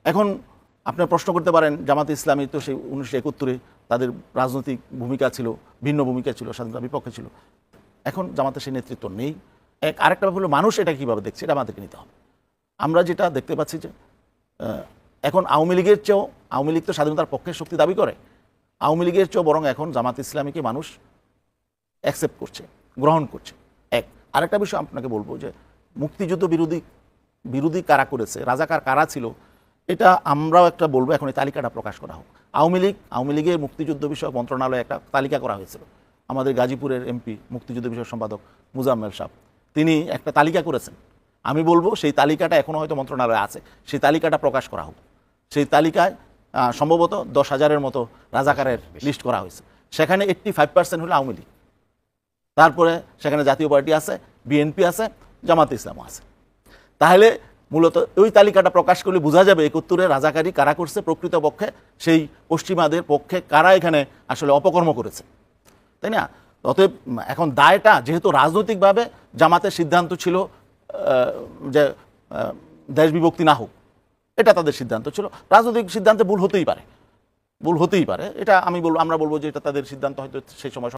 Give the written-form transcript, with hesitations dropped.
এখন আপনার প্রশ্ন করতে পারেন জামাতে ইসলামী তো সেই 1971-এ তাদের রাজনৈতিক ভূমিকা ছিল, ভিন্ন ভূমিকা ছিল, স্বাধীনতার বিপক্ষে ছিল। এখন জামাতে সেই নেতৃত্ব নেই। আরেকটা ব্যাপার হলো মানুষ এটা কীভাবে দেখছে, এটা আমাদেরকে নিতে হবে। আমরা যেটা দেখতে পাচ্ছি যে এখন আওয়ামী লীগের চেয়েও, আওয়ামী লীগ তো স্বাধীনতার পক্ষে শক্তি দাবি করে, আওয়ামী লীগের চেয়েও বরং এখন জামাতে ইসলামীকে মানুষ অ্যাকসেপ্ট করছে, গ্রহণ করছে। আরেকটা বিষয় আপনাকে বলবো যে মুক্তিযুদ্ধ বিরোধী কারা করেছে, রাজাকার কারা ছিল, এটা আমরাও একটা বলবো। এখন এই তালিকাটা প্রকাশ করা হোক। আওয়ামী লীগের মুক্তিযুদ্ধ বিষয়ক মন্ত্রণালয়ে একটা তালিকা করা হয়েছিল। আমাদের গাজীপুরের এমপি মুক্তিযুদ্ধ বিষয়ক সম্পাদক মুজাম্মেল সাহেব, তিনি একটা তালিকা করেছেন। আমি বলবো সেই তালিকাটা এখনও হয়তো মন্ত্রণালয়ে আছে, সেই তালিকাটা প্রকাশ করা হোক। সেই তালিকায় সম্ভবত 10,000-এর মতো রাজাকারের লিস্ট করা হয়েছে। সেখানে 85% হলো আওয়ামী লীগ, তারপরে সেখানে জাতীয় পার্টি আছে, বিএনপি আছে, জামাতে ইসলামও আছে। তাহলে মূলত ওই তালিকাটা প্রকাশ করলে বোঝা যাবে 71-এ রাজাকারী কারা করছে, প্রকৃতপক্ষে সেই পশ্চিমাদের পক্ষে কারা এখানে আসলে অপকর্ম করেছে, তাই না? অতএব এখন দায়টা যেহেতু রাজনৈতিকভাবে জামাতের সিদ্ধান্ত ছিল যে দেশ বিভক্তি না হোক, এটা তাদের সিদ্ধান্ত ছিল। রাজনৈতিক সিদ্ধান্তে ভুল হতেই পারে, এটা আমরা বলবো যে এটা তাদের সিদ্ধান্ত হয়তো সেই সময়